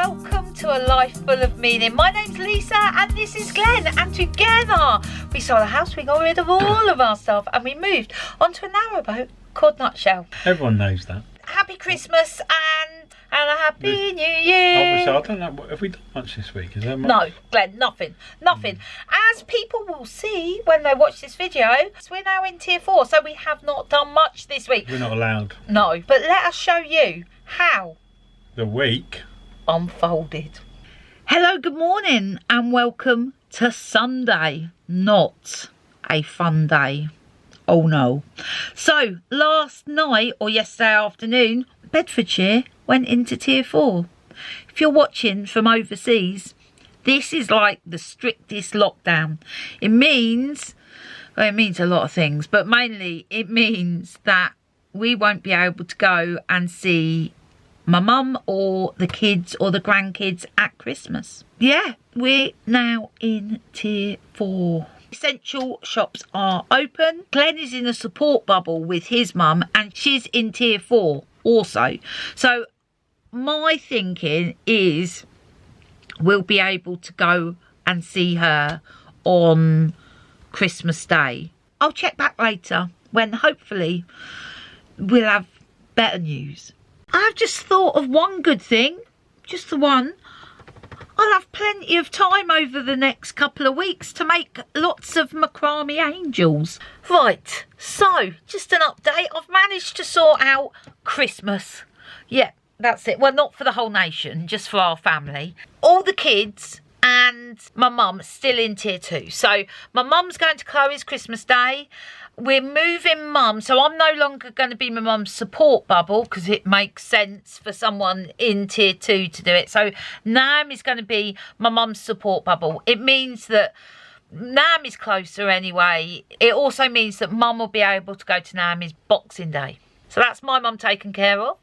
welcome to a life full of meaning. My name's Lisa and this is Glenn, and together we sold a house, we got rid of all of our stuff and we moved onto a narrowboat called Nutshell. Everyone knows that. Happy Christmas and a Happy New Year. Obviously, I don't know, have we done much this week? Is there much? No, Glenn, nothing. As people will see when they watch this video, we're now in tier 4, so we have not done much this week. We're not allowed. No, but let us show you how The week unfolded. Hello, good morning and welcome to Sunday. Not a fun day. Oh no. So last night or yesterday afternoon, Bedfordshire went into tier 4. If you're watching from overseas, this is like the strictest lockdown. It means, well, it means a lot of things, but mainly it means that we won't be able to go and see my mum or the kids or the grandkids at Christmas. Yeah, we're now in tier 4. Essential shops are open. Glenn is in a support bubble with his mum and she's in tier 4 also. So my thinking is we'll be able to go and see her on Christmas Day. I'll check back later when hopefully we'll have better news. I've just thought of one good thing, just the one. I'll have plenty of time over the next couple of weeks to make lots of macrame angels. Right, so just an update. I've managed to sort out Christmas. Yeah, that's it. Well, not for the whole nation, just for our family. All the kids and my mum still in tier 2. So my mum's going to Chloe's Christmas Day. We're moving mum, so I'm no longer going to be my mum's support bubble because it makes sense for someone in tier 2 to do it. So Nam is going to be my mum's support bubble. It means that Nam is closer anyway. It also means that mum will be able to go to Nam's Boxing Day. So that's my mum taken care of.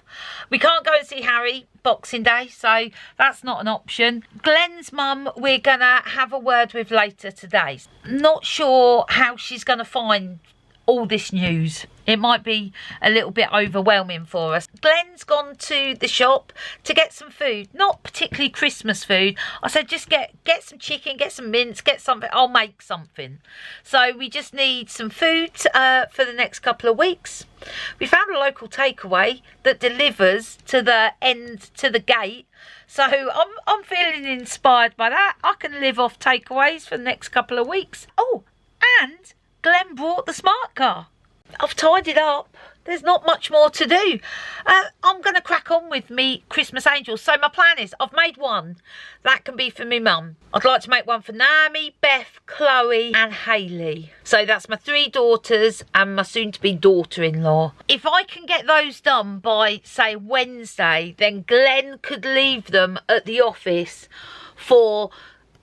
We can't go and see Harry Boxing Day, so that's not an option. Glenn's mum we're going to have a word with later today. Not sure how she's going to find all this news. It might be a little bit overwhelming for us. Glenn's gone to the shop to get some food, not particularly Christmas food. I said just get some chicken, get some mince, get something. I'll make something. So we just need some food for the next couple of weeks. We found a local takeaway that delivers to the end, to the gate. So I'm feeling inspired by that. I can live off takeaways for the next couple of weeks. Oh, and Glenn brought the smart car. I've tidied up. There's not much more to do. I'm going to crack on with me Christmas angels. So my plan is I've made one. That can be for me mum. I'd like to make one for Naomi, Beth, Chloe and Hayley. So that's my 3 daughters and my soon-to-be daughter-in-law. If I can get those done by, say, Wednesday, then Glenn could leave them at the office for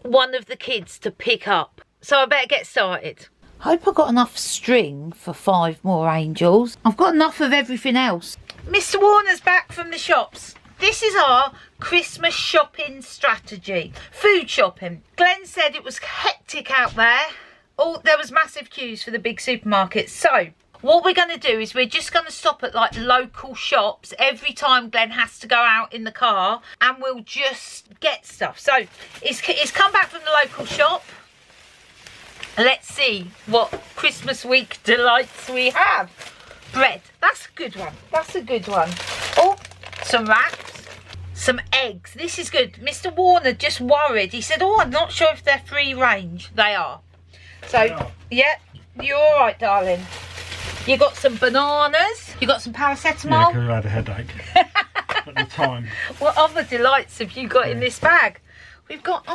one of the kids to pick up. So I better get started. Hope I got enough string for 5 more angels. I've got enough of everything else. Mr. Warner's back from the shops. This is our Christmas shopping strategy. Food shopping. Glenn said it was hectic out there. Oh, there was massive queues for the big supermarkets. So what we're going to do is we're just going to stop at like local shops every time Glenn has to go out in the car, and we'll just get stuff. So he's come back from the local shop. Let's see what Christmas week delights we have. Bread. That's a good one. That's a good one. Oh, some wraps. Some eggs. This is good. Mr. Warner just worried. He said, oh, I'm not sure if they're free range. They are. So, yeah, you're all right, darling. You got some bananas. You got some paracetamol. Yeah, because I had a headache at the time. What other delights have you got in this bag? We've got,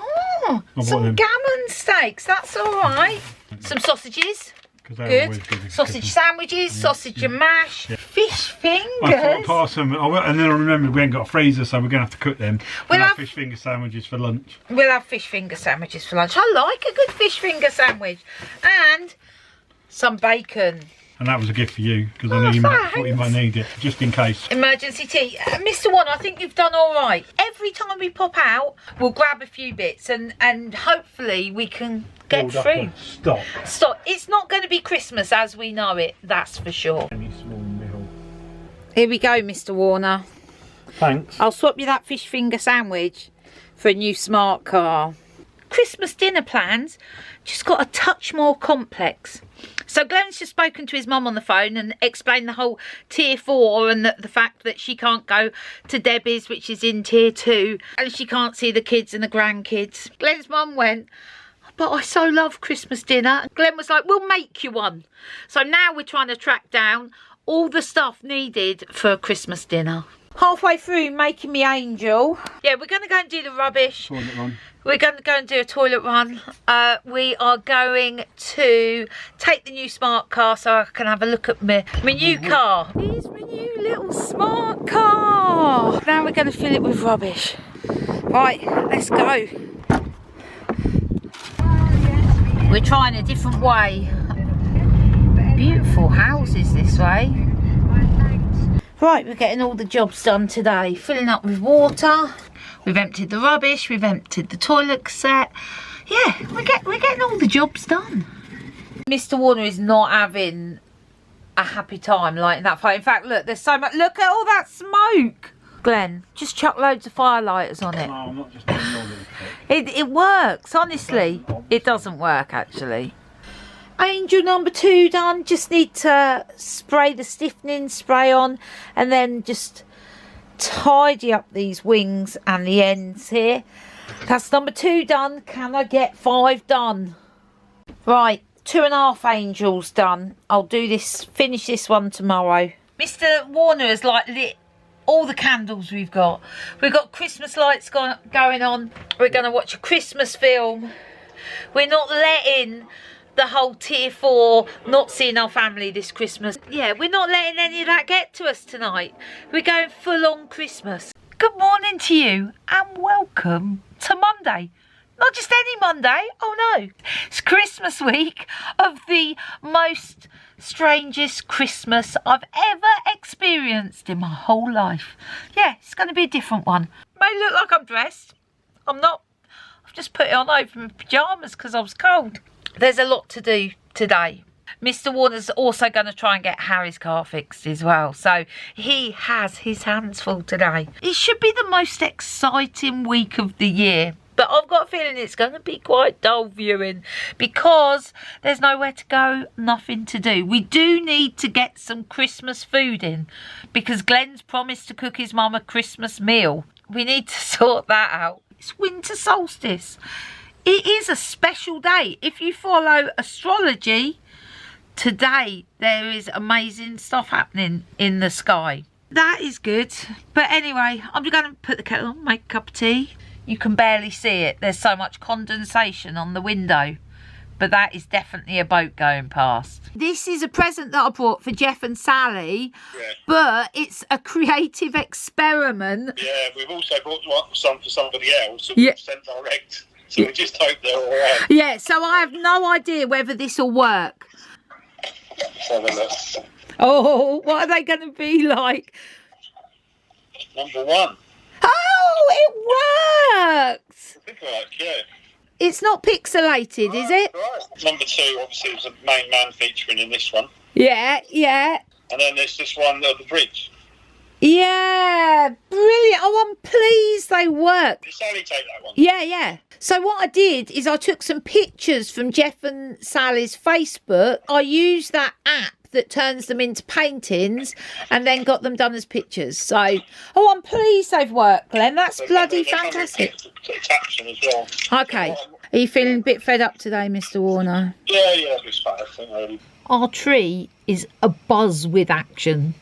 some gammon steaks. That's all right. Some sausages. Good. Sausage sandwiches, sausage and mash. Yeah. Fish fingers. I thought I'd pass them, and then I remembered we ain't got a freezer, so we're going to have to cook them. We'll have fish finger sandwiches for lunch. We'll have fish finger sandwiches for lunch. I like a good fish finger sandwich. And some bacon. And that was a gift for you, because I knew you thought you might need it, just in case. Emergency tea. Mr. Warner, I think you've done all right. Every time we pop out, we'll grab a few bits and hopefully we can get through. Stop. It's not going to be Christmas as we know it, that's for sure. Here we go, Mr. Warner. Thanks. I'll swap you that fish finger sandwich for a new smart car. Christmas dinner plans just got a touch more complex. So Glenn's just spoken to his mum on the phone and explained the whole tier 4 and the fact that she can't go to Debbie's, which is in tier 2, and she can't see the kids and the grandkids. Glenn's mum went, but I so love Christmas dinner. Glenn was like, we'll make you one. So now we're trying to track down all the stuff needed for a Christmas dinner. Halfway through making me angel. Yeah, we're going to go and do the rubbish. Toilet run. We're going to go and do a toilet run. We are going to take the new smart car so I can have a look at my new car. Here's my new little smart car. Now we're going to fill it with rubbish. Right, let's go. We're trying a different way. Beautiful houses this way. Right, we're getting all the jobs done today. Filling up with water. We've emptied the rubbish. We've emptied the toilet set. Yeah, we're getting all the jobs done. Mr. Warner is not having a happy time lighting that fire. In fact, look, there's so much. Look at all that smoke. Glenn, just chuck loads of firelighters on it. No, I'm not just doing all of It works, honestly. It doesn't work, actually. Angel number 2 done. Just need to spray the stiffening spray on and then just tidy up these wings and the ends here. That's number 2 done. Can I get 5 done? Right, 2.5 angels done. I'll do this, finish this one tomorrow. Mr. Warner has like lit all the candles we've got. We've got Christmas lights going on. We're going to watch a Christmas film. We're not letting the whole tier 4 not seeing our family this Christmas. Yeah, we're not letting any of that get to us tonight. We're going full on Christmas. Good morning to you and welcome to Monday. Not just any Monday, oh no. It's Christmas week of the most strangest Christmas I've ever experienced in my whole life. Yeah, it's going to be a different one. May look like I'm dressed. I'm not. I've just put it on over my pyjamas because I was cold. There's a lot to do today. Mr. Warner's also going to try and get Harry's car fixed as well. So he has his hands full today. It should be the most exciting week of the year. But I've got a feeling it's going to be quite dull viewing because there's nowhere to go, nothing to do. We do need to get some Christmas food in because Glenn's promised to cook his mum a Christmas meal. We need to sort that out. It's winter solstice. It is a special day. If you follow astrology, today there is amazing stuff happening in the sky. That is good. But anyway, I'm going to put the kettle on, make a cup of tea. You can barely see it. There's so much condensation on the window. But that is definitely a boat going past. This is a present that I brought for Jeff and Sally. Yeah. But it's a creative experiment. Yeah, we've also brought some for somebody else. So we've sent direct. So we just hope they're all right. Yeah, so I have no idea whether this will work. Let's have a look. Oh, what are they going to be like? Number 1. Oh, it works! I think it works, yeah. It's not pixelated, is it? Right. Number 2, obviously, was the main man featuring in this one. Yeah, yeah. And then there's this one, the bridge. Yeah, brilliant. Oh, I'm pleased they work. Did Sally take that one? Yeah, yeah. So what I did is I took some pictures from Jeff and Sally's Facebook. I used that app that turns them into paintings and then got them done as pictures. So, oh, I'm pleased they've worked, Glenn. That's bloody fantastic. Attachment as well. Okay. Are you feeling a bit fed up today, Mr. Warner? Yeah, it's fine, I think, really. Our tree is abuzz with action.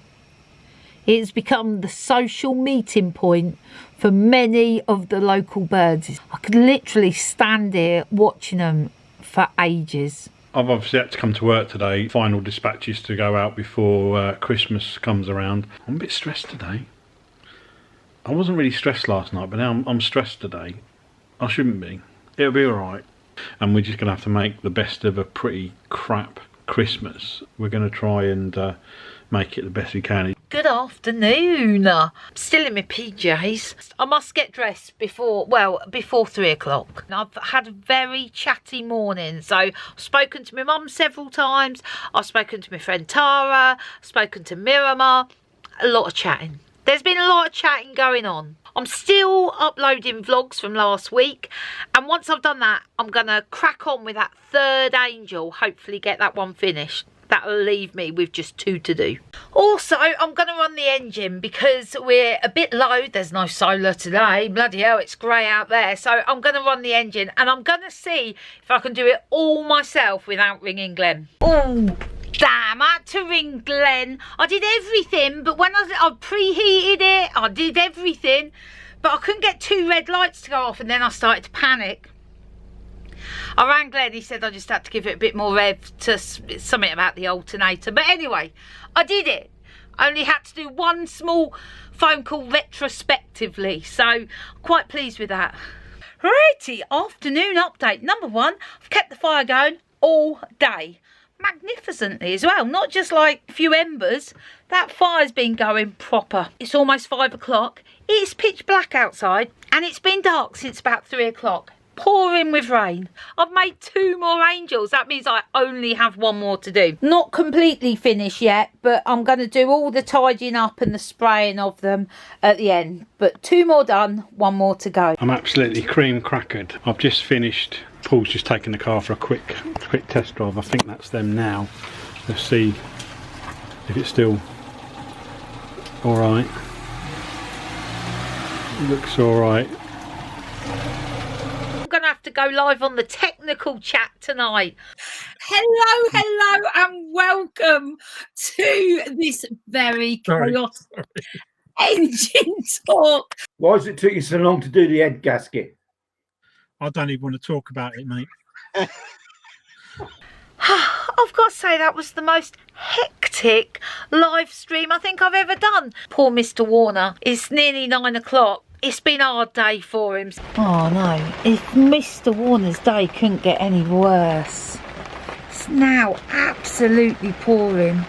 It's become the social meeting point for many of the local birds. I could literally stand here watching them for ages. I've obviously had to come to work today. Final dispatches to go out before Christmas comes around. I'm a bit stressed today. I wasn't really stressed last night, but now I'm stressed today. I shouldn't be. It'll be alright. And we're just going to have to make the best of a pretty crap Christmas. We're going to try and make it the best we can. Good afternoon. I'm still in my PJs. I must get dressed before 3 o'clock. I've had a very chatty morning. So I've spoken to my mum several times. I've spoken to my friend Tara. I've spoken to Miramar. A lot of chatting. There's been a lot of chatting going on. I'm still uploading vlogs from last week, and once I've done that, I'm gonna crack on with that third angel, hopefully get that one finished. That'll leave me with just 2 to do. Also, I'm going to run the engine because we're a bit low. There's no solar today. Bloody hell, it's grey out there. So I'm going to run the engine and I'm going to see if I can do it all myself without ringing Glenn. Oh, damn, I had to ring Glenn. I did everything, but when I preheated it, I did everything. But I couldn't get 2 red lights to go off, and then I started to panic. I rang Glenn, he said I just had to give it a bit more rev to something about the alternator. But anyway, I did it. I only had to do 1 small phone call retrospectively. So, I'm quite pleased with that. Righty, afternoon update. Number 1, I've kept the fire going all day. Magnificently as well. Not just like a few embers. That fire's been going proper. It's almost 5 o'clock. It's pitch black outside. And it's been dark since about 3 o'clock. Pouring with rain. I've made 2 more angels. That means I only have 1 more to do. Not completely finished yet, but I'm going to do all the tidying up and the spraying of them at the end. But 2 more done, 1 more to go. I'm absolutely cream crackered. I've just finished. Paul's just taken the car for a quick test drive. I think that's them now. Let's see if it's still all right. Looks all right. Gonna have to go live on the technical chat tonight. Hello and welcome to this very chaotic engine talk. Why has it took you so long to do the head gasket? I don't even want to talk about it, mate. I've got to say that was the most hectic live stream I think I've ever done. Poor Mr. Warner. It's nearly 9 o'clock. It's been a hard day for him. Oh no, if Mr. Warner's day couldn't get any worse. It's now absolutely pouring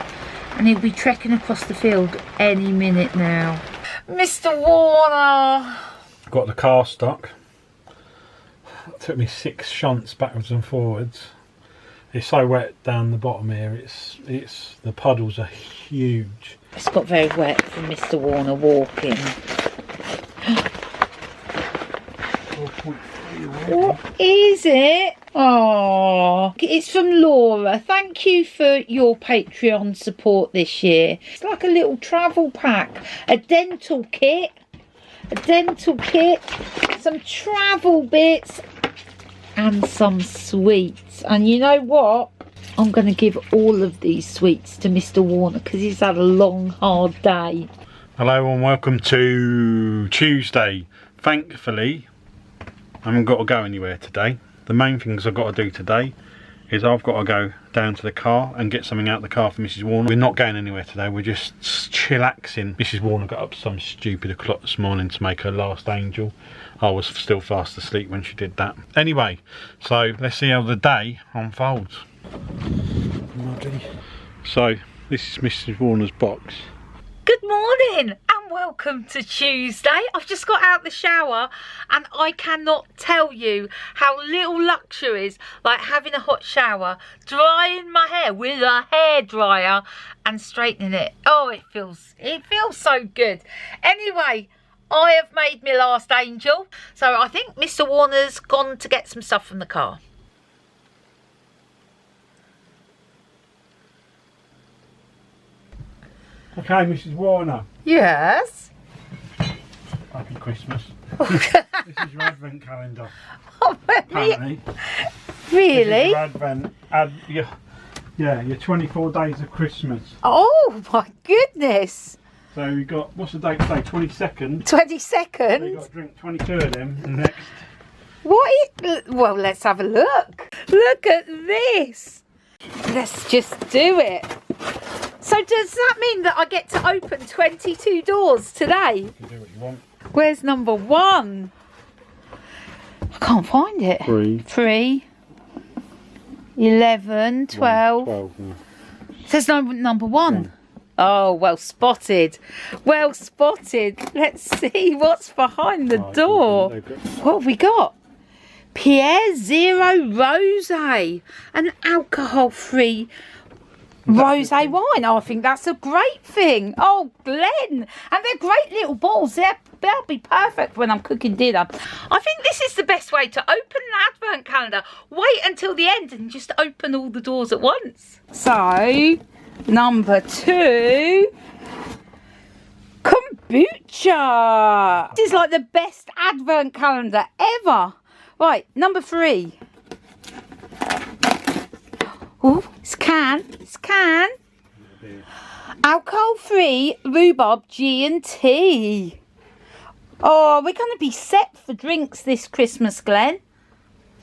and he'll be trekking across the field any minute now. Mr. Warner! Got the car stuck. It took me 6 shunts backwards and forwards. It's so wet down the bottom here, it's the puddles are huge. It's got very wet for Mr. Warner walking. What is it? Oh, it's from Laura. Thank you for your Patreon support this year. It's like a little travel pack, a dental kit, some travel bits and some sweets. And you know what? I'm going to give all of these sweets to Mr. Warner because he's had a long, hard day. Hello and welcome to Tuesday. Thankfully, I haven't got to go anywhere today. The main things I've got to do today is I've got to go down to the car and get something out of the car for Mrs. Warner. We're not going anywhere today, we're just chillaxing. Mrs. Warner got up some stupid o'clock this morning to make her last angel. I was still fast asleep when she did that. Anyway, so let's see how the day unfolds. So this is Mrs. Warner's box. Good morning and welcome to Tuesday. I've just got out the shower and I cannot tell you how little luxuries like having a hot shower, drying my hair with a hairdryer and straightening it. Oh, it feels so good. Anyway, I have made my last angel. So I think Mr. Warner's gone to get some stuff from the car. Okay, Mrs. Warner. Yes. Happy Christmas. This is your advent calendar. Oh, Apparently. Really? This is your advent. Yeah, your 24 days of Christmas. Oh my goodness. So we got, what's the date today? 22nd. 22nd? So you got to drink 22 of them next. Well, let's have a look. Look at this. Let's just do it. So does that mean that I get to open 22 doors today? You can do what you want. Where's number 1? I can't find it. 3, 11, 12. 12 now. There's no number 1. Oh, well spotted. Well spotted. Let's see what's behind the door. What have we got? Pierre Zero Rosé. An alcohol-free Rosé wine. Oh, I think that's a great thing. Oh, Glenn. And they're great little balls. They'll be perfect when I'm cooking dinner. I think this is the best way to open an advent calendar. Wait until the end and just open all the doors at once. So, number 2, kombucha. This is like the best advent calendar ever. Right, number 3. Oh, it's can. Alcohol-free rhubarb G&T. Oh, we're going to be set for drinks this Christmas, Glenn.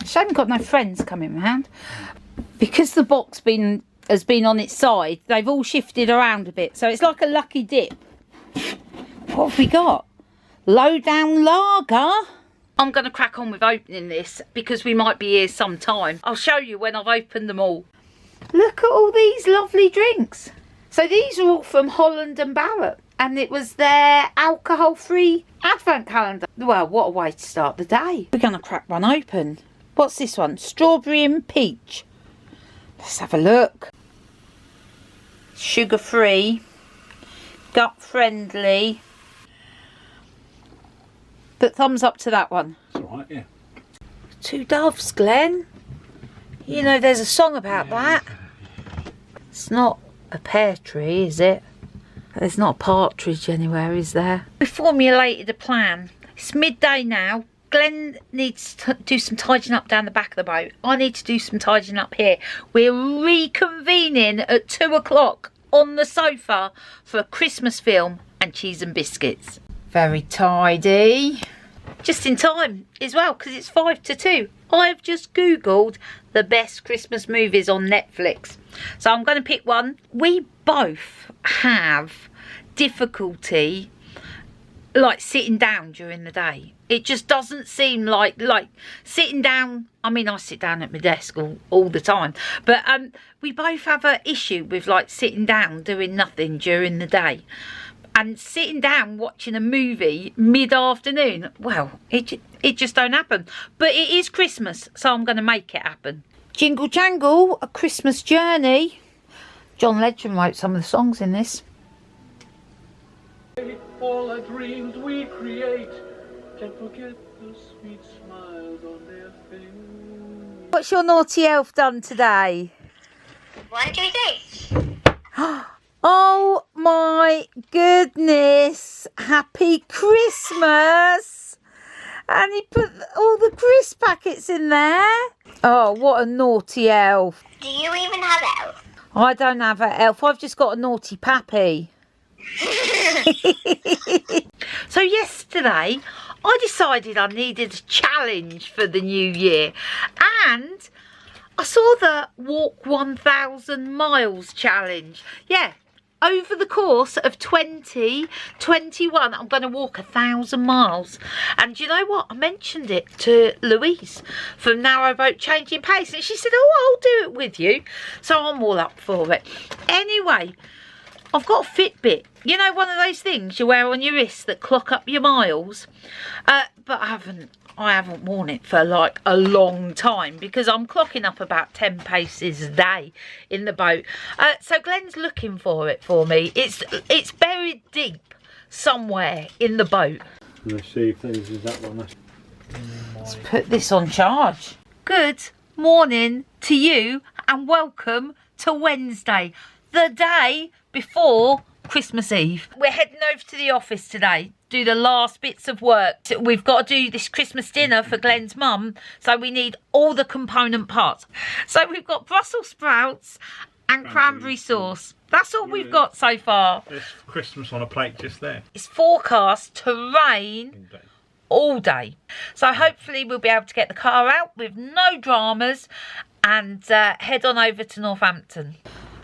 Shame we've got no friends coming round. Because the box has been on its side, they've all shifted around a bit. So it's like a lucky dip. What have we got? Lowdown lager. I'm going to crack on with opening this because we might be here some time. I'll show you when I've opened them all. Look at all these lovely drinks. So these are all from Holland Barrett. And it was their alcohol-free advent calendar. Well, what a way to start the day. We're going to crack one open. What's this one? Strawberry and peach. Let's have a look. Sugar-free. Gut-friendly. Put thumbs up to that one. That's all right, yeah. 2 doves, Glenn. You know there's a song about that. It's not a pear tree, is it? There's not a partridge anywhere, is there? We formulated a plan. It's midday now. Glenn needs to do some tidying up down the back of the boat. I need to do some tidying up here. We're reconvening at 2 o'clock on the sofa for a Christmas film and cheese and biscuits. Very tidy. Just in time as well, because it's 5 to 2. I've just Googled the best Christmas movies on Netflix. So I'm going to pick one. We both have difficulty like sitting down during the day. It just doesn't seem like sitting down. I mean, I sit down at my desk all the time, but we both have an issue with like sitting down doing nothing during the day. And sitting down watching a movie mid-afternoon, well, it just don't happen. But it is Christmas, so I'm going to make it happen. Jingle Jangle, A Christmas Journey. John Legend wrote some of the songs in this. All our dreams we create, can't forget the sweet smiles on their face. What's your naughty elf done today? 1, 2, 3. Oh my goodness, happy Christmas. And he put all the crisp packets in there. Oh, what a naughty elf. Do you even have elf? I don't have an elf, I've just got a naughty pappy. So yesterday I decided I needed a challenge for the new year, and I saw the Walk 1,000 Miles challenge. Yeah, over the course of 2021 I'm going to walk 1,000 miles. And you know what, I mentioned it to Louise from Narrowboat Changing Pace, and she said, oh, I'll do it with you. So I'm all up for it. Anyway, I've got a Fitbit. You know, one of those things you wear on your wrist that clock up your miles. But I haven't worn it for like a long time because I'm clocking up about 10 paces a day in the boat. So Glenn's looking for it for me. It's buried deep somewhere in the boat. Let's see if this is that one. Let's put this on charge. Good morning to you and welcome to Wednesday, the day before Christmas Eve. We're heading over to the office today, do the last bits of work. We've got to do this Christmas dinner for Glenn's mum, so we need all the component parts. So we've got Brussels sprouts and cranberry sauce. That's all we've got so far. There's Christmas on a plate just there. It's forecast to rain all day. So hopefully we'll be able to get the car out with no dramas and head on over to Northampton.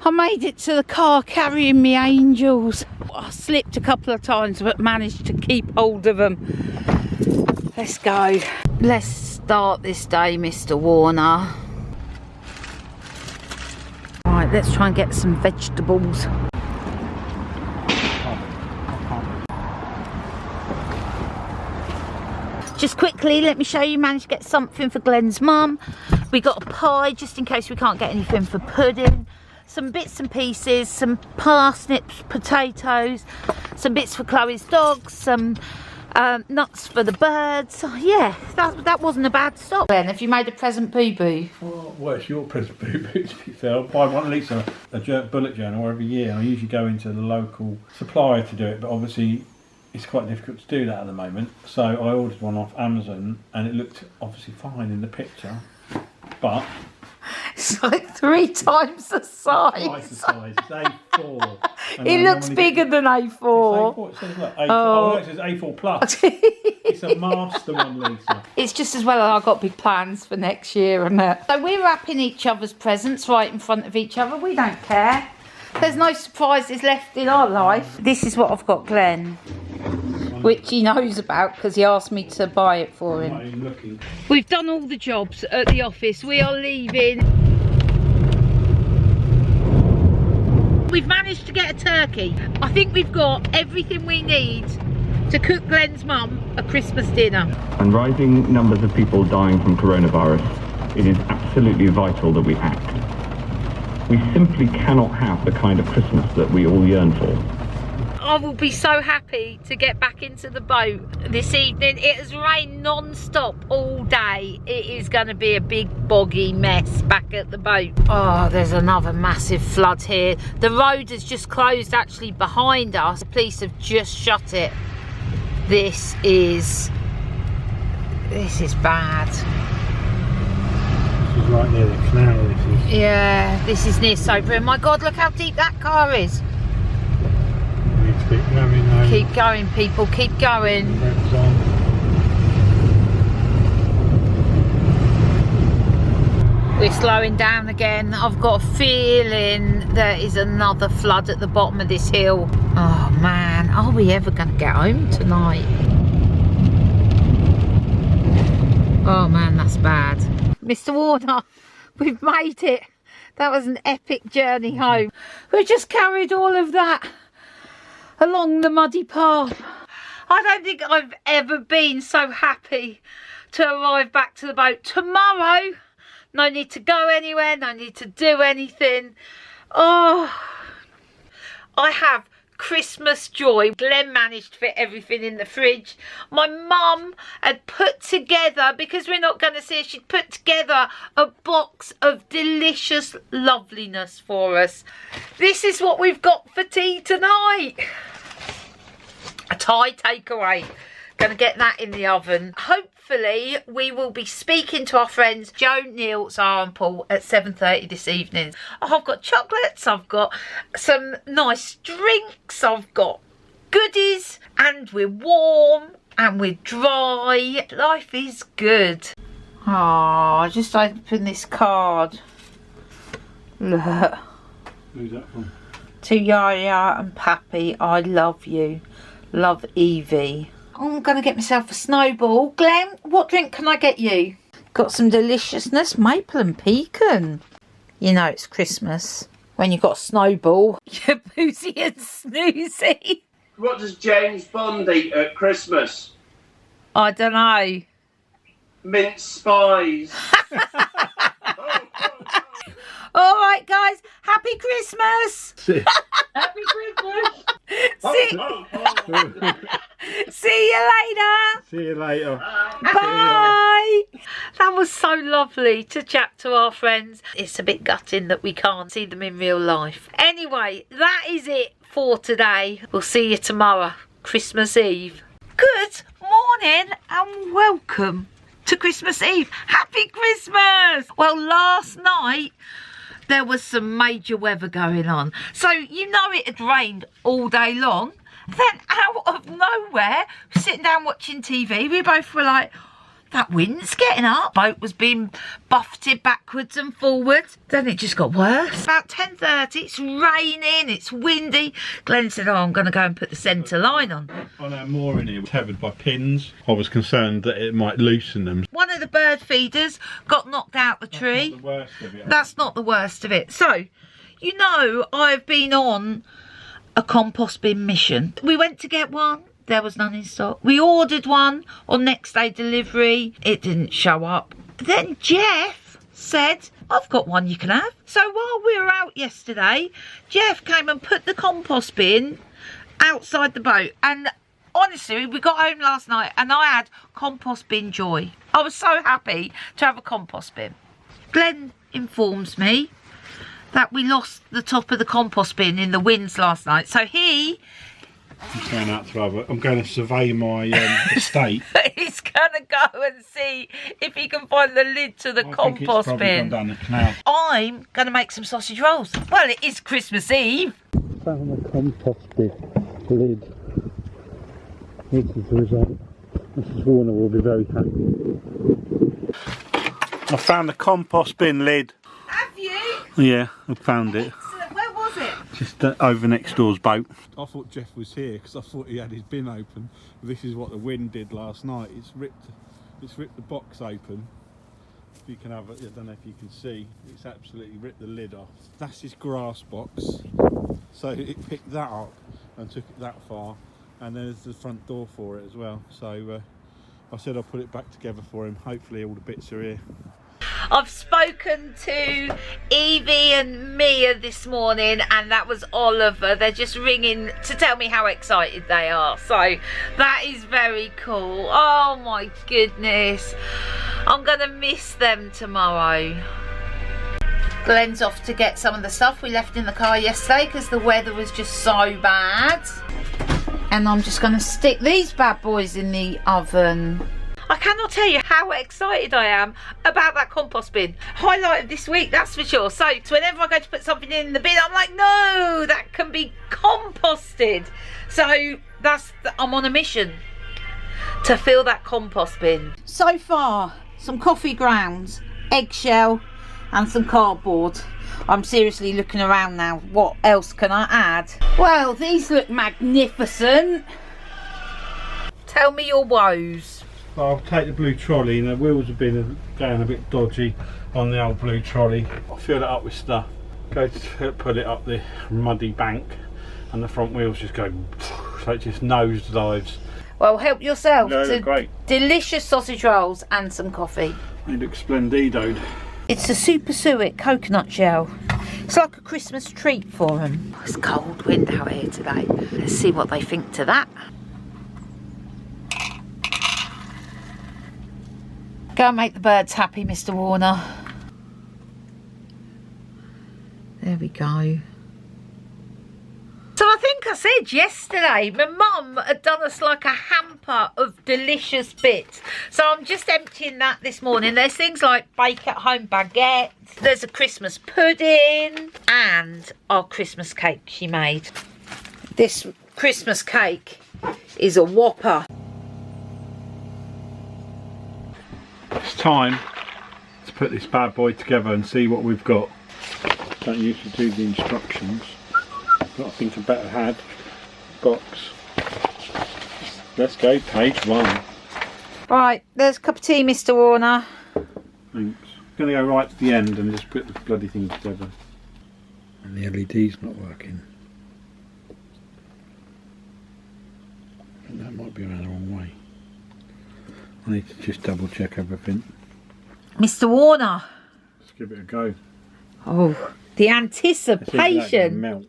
I made it to the car carrying me angels. I slipped a couple of times but managed to keep hold of them. Let's go. Let's start this day, Mr. Warner. Right, let's try and get some vegetables. Just quickly, let me show you, managed to get something for Glenn's mum. We got a pie, just in case we can't get anything for pudding. some bits and pieces, some parsnips, potatoes, some bits for Chloe's dogs, some nuts for the birds. Yeah, that wasn't a bad stop. Then, have you made a present boo-boo? Well, it's your present boo-boo, to be fair. I buy one at least a bullet journal every year. I usually go into the local supplier to do it, but obviously it's quite difficult to do that at the moment. So I ordered one off Amazon, and it looked obviously fine in the picture, but it's like 3 times the size. Twice the size. It's A4. It looks bigger than A4. It's A4. It says look, A4. Oh, no, it says A4 plus. It's a master one, Lisa. It's just as well I've got big plans for next year and that. So we're wrapping each other's presents right in front of each other. We don't care. There's no surprises left in our life. This is what I've got Glenn, which he knows about because he asked me to buy it for him. We've done all the jobs at the office. We are leaving. We've managed to get a turkey. I think we've got everything we need to cook Glenn's mum a Christmas dinner. And rising numbers of people dying from coronavirus, it is absolutely vital that we act. We simply cannot have the kind of Christmas that we all yearn for. I will be so happy to get back into the boat this evening. It has rained non-stop all day. It is going to be a big boggy mess back at the boat. Oh, there's another massive flood here. The road has just closed actually behind us. The police have just shut it. This is bad. This is right near the canal, this is. Yeah, this is near Soper. My God, look how deep that car is. Keep going, though. Keep going, people, keep going. We're slowing down again. I've got a feeling there is another flood at the bottom of this hill. Oh man, are we ever going to get home tonight? Oh man, that's bad. Mr. Warner, we've made it. That was an epic journey home. We just carried all of that along the muddy path. I don't think I've ever been so happy to arrive back to the boat. Tomorrow, no need to go anywhere, no need to do anything. Oh, I have Christmas joy. Glenn managed to fit everything in the fridge. My mum had put together, because we're not going to see her, she'd put together a box of delicious loveliness for us. This is what we've got for tea tonight. A Thai takeaway. Gonna get that in the oven. Hopefully we will be speaking to our friends Joe, Neil, Zara and Paul at 7:30 this evening. Oh, I've got chocolates, I've got some nice drinks, I've got goodies, and we're warm and we're dry. Life is good. Oh, I just opened this card. Look. Who's that from? To Yaya and Pappy, I love you. Love, Evie. Oh, I'm going to get myself a snowball. Glenn, what drink can I get you? Got some deliciousness, maple and pecan. You know it's Christmas when you've got a snowball. You're boozy and snoozy. What does James Bond eat at Christmas? I don't know. Mince pies. All right, guys. Happy Christmas. Happy Christmas. See you later. See you later. Bye. That was so lovely to chat to our friends. It's a bit gutting that we can't see them in real life. Anyway, that is it for today. We'll see you tomorrow, Christmas Eve. Good morning and welcome to Christmas Eve. Happy Christmas. Well, last night there was some major weather going on. So, you know, it had rained all day long. Then out of nowhere, sitting down watching TV, we both were like, that wind's getting up. Boat was being buffeted backwards and forwards. Then it just got worse. About 10:30, it's raining, it's windy. Glenn said, oh, I'm going to go and put the centre line on. On our mooring here, tethered by pins. I was concerned that it might loosen them. One of the bird feeders got knocked out the tree. That's not the worst of it. That's not the worst of it. So, you know, I've been on a compost bin mission. We went to get one. There was none in stock. We ordered one on next day delivery. It didn't show up. Then Jeff said, I've got one you can have. So while we were out yesterday, Jeff came and put the compost bin outside the boat, and honestly, we got home last night and I had compost bin joy. I was so happy to have a compost bin. Glenn informs me that we lost the top of the compost bin in the winds last night, so he... I'm going out to have I'm going to survey my estate. He's going to go and see if he can find the lid to the compost bin. Gone down the canal. I'm going to make some sausage rolls. Well, it is Christmas Eve. Found the compost bin lid. This is the result. Mrs. Warner will be very happy. I found the compost bin lid. Have you? Yeah, I found it. Excellent. Where was it? Just over next door's boat. I thought Jeff was here because I thought he had his bin open. This is what the wind did last night. It's ripped the box open. If you can have it, I don't know if you can see. It's absolutely ripped the lid off. That's his grass box. So it picked that up and took it that far. And there's the front door for it as well. So I said I'll put it back together for him. Hopefully all the bits are here. I've spoken to Evie and Mia this morning, and that was Oliver. They're just ringing to tell me how excited they are. So that is very cool. Oh my goodness. I'm going to miss them tomorrow. Glenn's off to get some of the stuff we left in the car yesterday because the weather was just so bad. And I'm just going to stick these bad boys in the oven. I cannot tell you how excited I am about that compost bin. Highlight of this week, that's for sure. So whenever I go to put something in the bin, I'm like, no, that can be composted. So I'm on a mission to fill that compost bin. So far, some coffee grounds, eggshell and some cardboard. I'm seriously looking around now. What else can I add? Well, these look magnificent. Tell me your woes. I'll take the blue trolley, and the wheels have been going a bit dodgy on the old blue trolley. I'll fill it up with stuff. Go to put it up the muddy bank, and the front wheels just go, so it just nosedives. Well, help yourself to great. Delicious sausage rolls and some coffee. They look splendidoed. It's a super suet coconut shell. It's like a Christmas treat for them. It's cold wind out here today. Let's see what they think to that. Go and make the birds happy, Mr. Warner. There we go. So I think I said yesterday, my mum had done us like a hamper of delicious bits. So I'm just emptying that this morning. There's things like bake at home baguette. There's a Christmas pudding and our Christmas cake she made. This Christmas cake is a whopper. It's time to put this bad boy together and see what we've got. Don't usually do the instructions, but I think I better had box. Let's go, page 1. Right, there's a cup of tea, Mr. Warner. Thanks. I'm going to go right to the end and just put the bloody thing together. And the LED's not working. I think that might be around the wrong way. I need to just double check everything. Mr. Warner. Let's give it a go. Oh, the anticipation. Melt.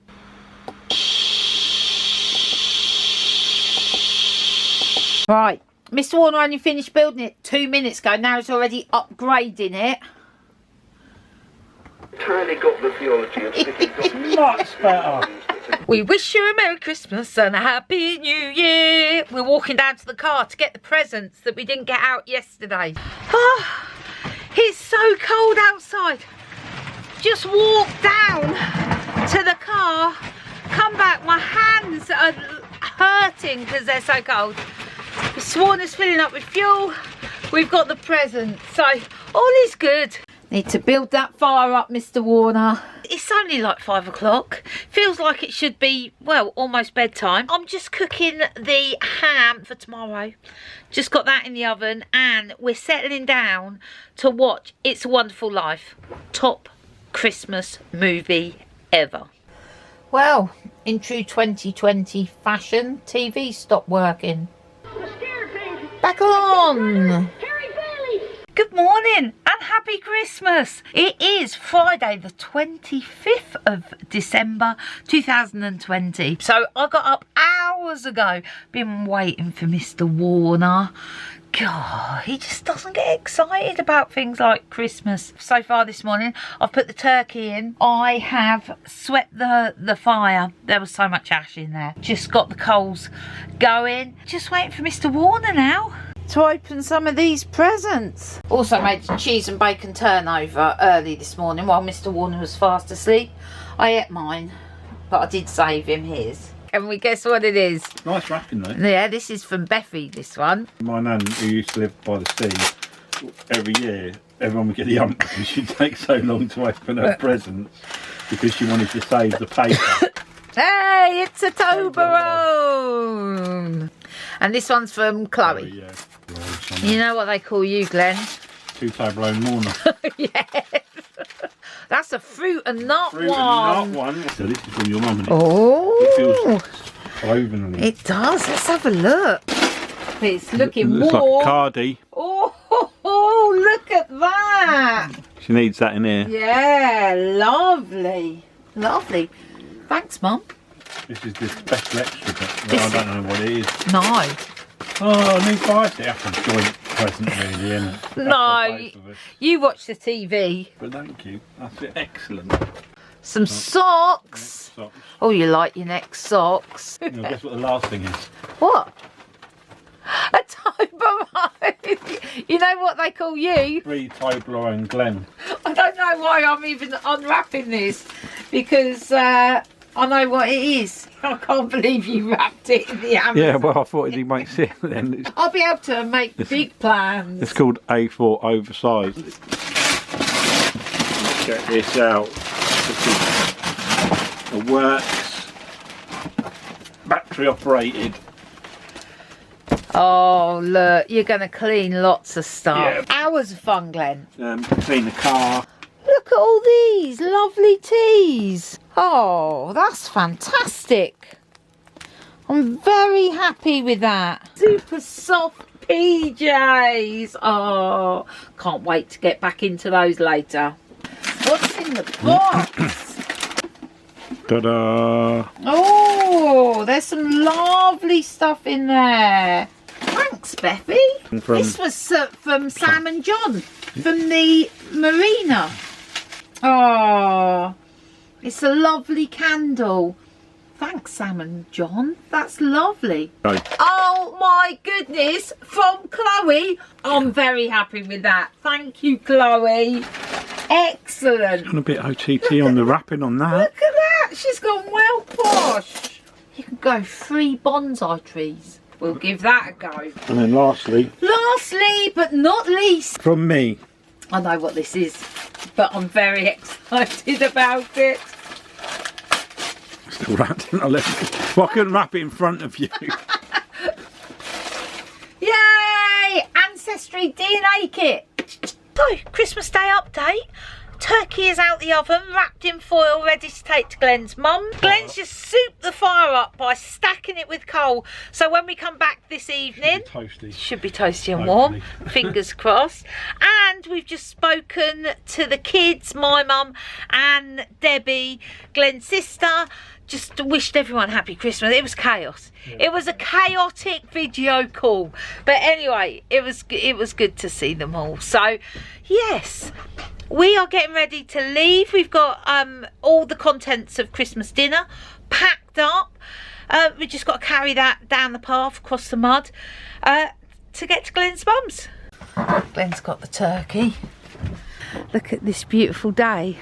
Right, Mr. Warner only finished building it 2 minutes ago. Now it's already upgrading it. Entirely got the theology of sticking Much better. We wish you a Merry Christmas and a Happy New Year. We're walking down to the car to get the presents that we didn't get out yesterday. Oh, it's so cold outside. Just walk down to the car, come back, my hands are hurting because they're so cold. This Warner's filling up with fuel. We've got the presents, so all is good. Need to build that fire up, Mr. Warner. It's only like 5 o'clock. Feels like it should be, well, almost bedtime. I'm just cooking the ham for tomorrow. Just got that in the oven and we're settling down to watch It's a Wonderful Life. Top Christmas movie ever. Well, in true 2020 fashion, TV stopped working. Back on. Good morning and happy Merry Christmas! It is Friday the 25th of December 2020. So I got up hours ago, been waiting for Mr. Warner. God, he just doesn't get excited about things like Christmas. So far this morning, I've put the turkey in. I have swept the fire. There was so much ash in there. Just got the coals going. Just waiting for Mr. Warner now to open some of these presents. Also made cheese and bacon turnover early this morning while Mr. Warner was fast asleep. I ate mine, but I did save him his. Can we guess what it is? Nice wrapping though. Yeah, this is from Beffy, this one. My nan, who used to live by the sea, every year, everyone would get the ump because she'd take so long to open her presents because she wanted to save the paper. Hey, it's a Toblerone! And this one's from Chloe. Oh, yeah. You know what they call you, Glenn? Two Toblerone Warner. Yes. That's a fruit and nut Fruit one. and nut one. So this is from your mum, and Oh. it feels cloven. It does. Let's have a look. It's looking Looks warm. like a cardie. Oh, look at that. She needs that in here. Yeah, lovely. Lovely. Thanks, Mum. This is the special extra bit. Well, I don't know what it is. No. Oh, new fire. That's a joint present, really, isn't it? No. You watch the TV. But thank you. That's excellent. Some socks. Socks. Oh, you like your neck socks. You know, guess what the last thing is? What? A Toblerone. You know what they call you? 3 Toblerone Glen. I don't know why I'm even unwrapping this because I know what it is. I can't believe you wrapped it in the Amazon. Yeah, well, I thought he might see it then. I'll be able to make big plans. It's called A4 oversized. Check this out. This is a works battery operated. Oh, look, you're going to clean lots of stuff. Yeah. Hours of fun, Glenn. Clean the car. Look at all these lovely teas. Oh, that's fantastic. I'm very happy with that. Super soft PJs. Oh, can't wait to get back into those later. What's in the box? Ta-da! Oh, there's some lovely stuff in there. Thanks, Beffy. This was from Sam and John from the marina. Oh, it's a lovely candle. Thanks, Sam and John. That's lovely. Right. Oh my goodness, from Chloe. I'm very happy with that. Thank you, Chloe. Excellent. Got a bit OTT on the wrapping on that. Look at that. She's gone well posh. You can go 3 bonsai trees. We'll give that a go. And then lastly, But not least, from me. I know what this is, but I'm very excited about it. Still wrapped in. Well, I couldn't wrap it in front of you. Yay! Ancestry DNA kit. So, Christmas Day update. Turkey is out the oven, wrapped in foil, ready to take to Glenn's mum. Glenn's just souped the fire up by stacking it with coal. So when we come back this evening, should be toasty and warm, fingers crossed. And we've just spoken to the kids, my mum and Debbie, Glenn's sister. Just wished everyone happy Christmas. It was chaos. Yeah. It was a chaotic video call, but anyway, it was good to see them all. So yes, we are getting ready to leave. We've got all the contents of Christmas dinner packed up. We just got to carry that down the path across the mud to get to Glenn's mum's. Glenn's got the turkey. Look at this beautiful day.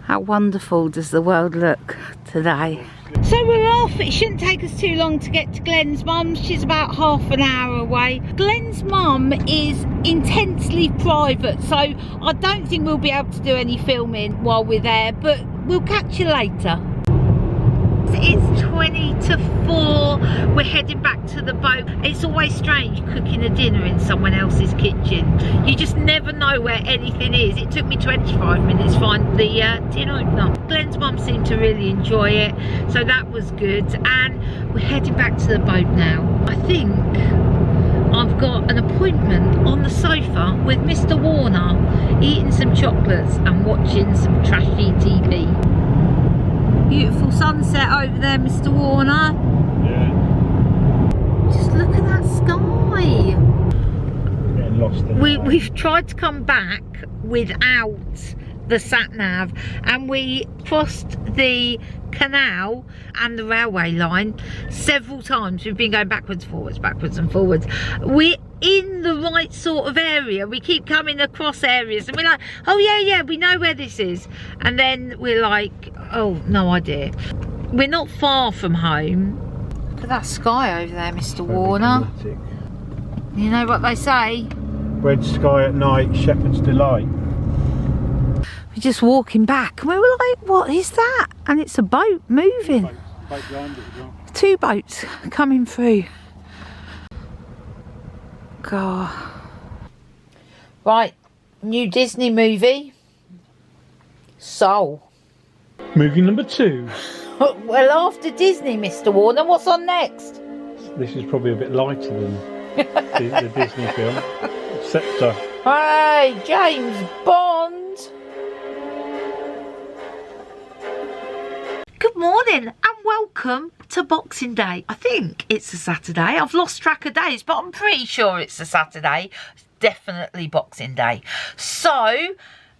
How wonderful does the world look today? So we're off. It shouldn't take us too long to get to Glenn's mum. She's about half an hour away. Glenn's mum is intensely private, so I don't think we'll be able to do any filming while we're there, but we'll catch you later. It's 20 to 4. We're heading back to the boat. It's always strange cooking a dinner in someone else's kitchen. You just never know where anything is. It took me 25 minutes to find the tin opener. Glenn's mum seemed to really enjoy it, so that was good. And we're heading back to the boat now. I think I've got an appointment on the sofa with Mr. Warner eating some chocolates and watching some trashy TV. Beautiful sunset over there, Mr. Warner. Yeah. Just look at that sky. Getting lost in We've tried to come back without the sat-nav, and we crossed the canal and the railway line several times. We've been going backwards and forwards. We're in the right sort of area. We keep coming across areas and we're like, oh yeah, we know where this is, and then we're like, oh, no idea. We're not far from home. Look at that sky over there, Mr. Warner. Dramatic. You know what they say? Red sky at night, shepherd's delight. We're just walking back and we were like, what is that? And it's a boat moving. Boat behind it as well. 2 boats coming through. God. Right, new Disney movie. Soul. Movie number 2. Well, after Disney, Mr. Warner, what's on next? This is probably a bit lighter than the Disney film. Scepter. Hey, James Bond. Good morning and welcome to Boxing Day. I think it's a Saturday. I've lost track of days, but I'm pretty sure it's a Saturday. It's definitely Boxing Day. So,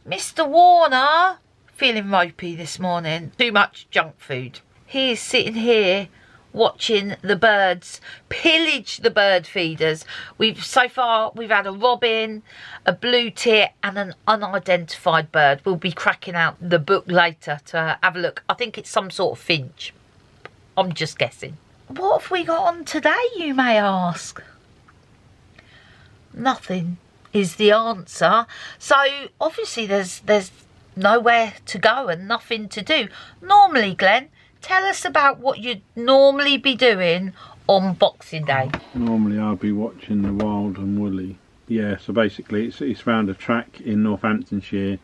Mr. Warner, feeling ropey this morning. Too much junk food. He is sitting here watching the birds pillage the bird feeders. So far we've had a robin, a blue tit and an unidentified bird. We'll be cracking out the book later to have a look. I think it's some sort of finch. I'm just guessing. What have we got on today, you may ask? Nothing is the answer. So obviously there's nowhere to go and nothing to do. Normally, Glenn, tell us about what you'd normally be doing on Boxing Day. Normally I'll be watching the Wild and Woolly. Yeah, so basically it's round a track in Northamptonshire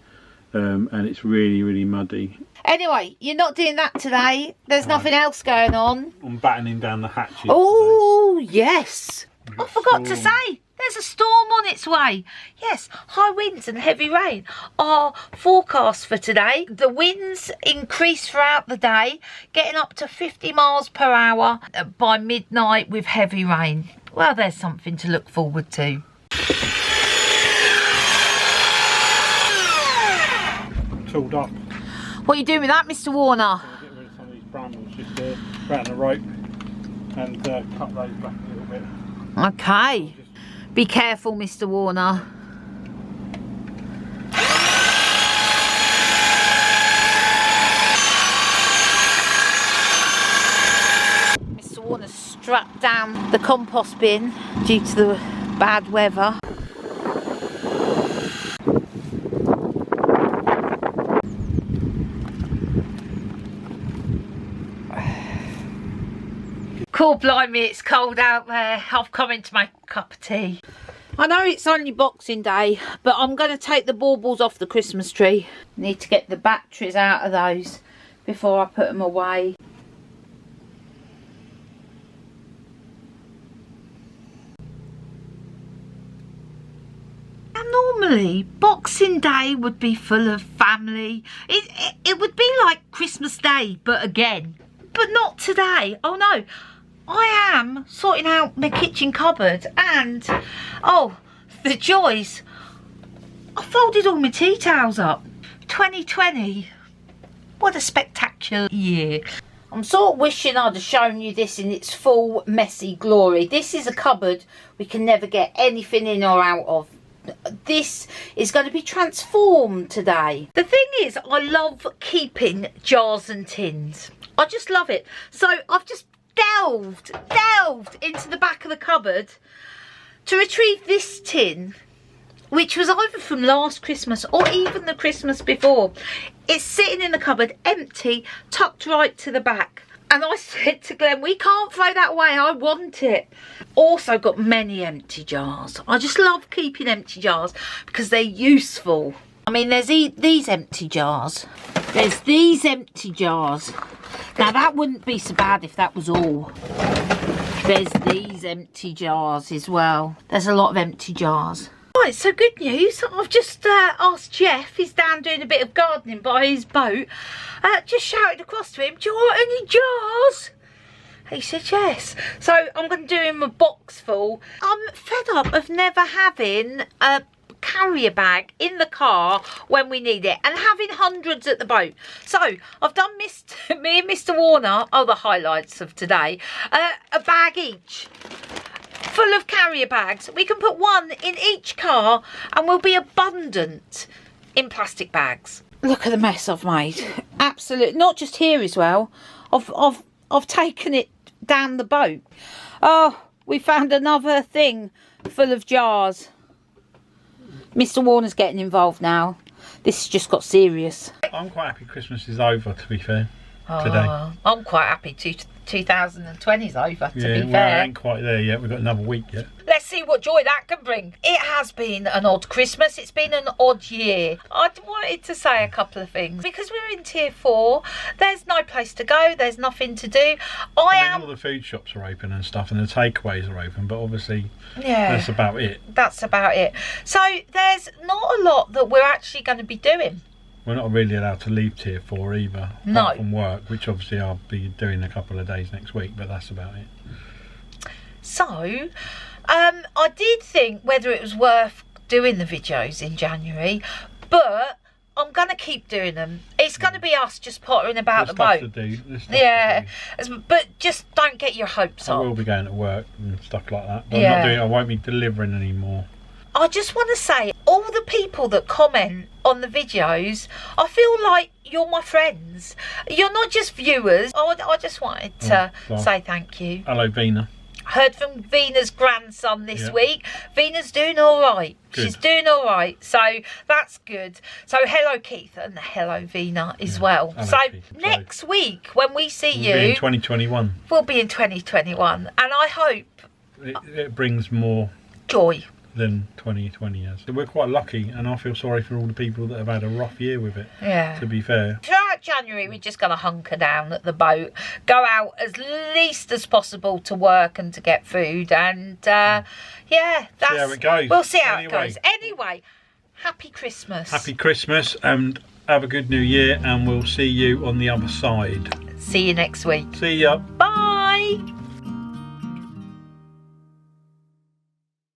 and it's really muddy. Anyway, you're not doing that today. There's nothing else going on. I'm battening down the hatches. Oh, yes. I forgot to storm. say, there's a storm on its way. Yes, high winds and heavy rain are forecast for today. The winds increase throughout the day, getting up to 50 miles per hour by midnight with heavy rain. Well, there's something to look forward to. Tooled up. What are you doing with that, Mr. Warner? Get rid of some of these brambles just around the rope and cut those back a little bit. Okay. Be careful, Mr. Warner. Mr. Warner strapped down the compost bin due to the bad weather. Cool, blimey, it's cold out there. I've come in to make a cup of tea. I know it's only Boxing Day, but I'm going to take the baubles off the Christmas tree. Need to get the batteries out of those before I put them away. Now, normally, Boxing Day would be full of family. It would be like Christmas Day, but again. But not today. Oh no. I am sorting out my kitchen cupboard and, oh, the joys. I folded all my tea towels up. 2020. What a spectacular year. I'm sort of wishing I'd have shown you this in its full messy glory. This is a cupboard we can never get anything in or out of. This is going to be transformed today. The thing is, I love keeping jars and tins. I just love it. So I've just delved into the back of the cupboard to retrieve this tin, which was either from last Christmas or even the Christmas before. It's sitting in the cupboard empty, tucked right to the back. And I said to Glenn, we can't throw that away, I want it. Also got many empty jars. I just love keeping empty jars because they're useful. I mean, there's these empty jars. There's these empty jars. Now, that wouldn't be so bad if that was all. There's these empty jars as well. There's a lot of empty jars. Right, so good news. I've just asked Jeff, he's down doing a bit of gardening by his boat. Just shouted across to him, do you want any jars? He said yes. So I'm going to do him a box full. I'm fed up of never having a carrier bag in the car when we need it and having hundreds at the boat. So I've done me and Mr. Warner, the highlights of today, a bag each full of carrier bags. We can put one in each car and we'll be abundant in plastic bags. Look at the mess I've made. Absolutely, not just here as well. I've taken it down the boat. Oh, we found another thing full of jars. Mr. Warner's getting involved now. This has just got serious. I'm quite happy Christmas is over, to be fair, today. I'm quite happy 2020's over, to be fair. Well, I ain't quite there yet. We've got another week yet. Let's see what joy that can bring. It has been an odd Christmas. It's been an odd year. I wanted to say a couple of things. Because we're in tier 4, there's no place to go. There's nothing to do. I mean, all the food shops are open and stuff, and the takeaways are open, but obviously that's about it. That's about it. So there's not a lot that we're actually going to be doing. We're not really allowed to leave tier 4 either. No. Apart from work, which obviously I'll be doing a couple of days next week, but that's about it. So, I did think whether it was worth doing the videos in January, but I'm going to keep doing them. It's going to be us just pottering about the boat. Yeah, but just don't get your hopes up. I will be going to work and stuff like that, but I won't be delivering anymore. I just want to say, all the people that comment on the videos, I feel like you're my friends. You're not just viewers. I just wanted to say thank you. Hello, Vina. Heard from Vina's grandson this week. Vina's doing all right. Good. She's doing all right. So that's good. So hello, Keith, and hello, Vina, as well. Hello, so Keith. next week, when we see you... We'll be in 2021. We'll be in 2021. And I hope... It brings more... joy. Than 2020 has. So we're quite lucky, and I feel sorry for all the people that have had a rough year with it. Yeah. To be fair. Throughout January, we're just going to hunker down at the boat, go out as least as possible to work and to get food, and that's... See how it goes. We'll see how it goes. Anyway, happy Christmas. Happy Christmas, and have a good new year, and we'll see you on the other side. See you next week. See ya. Bye.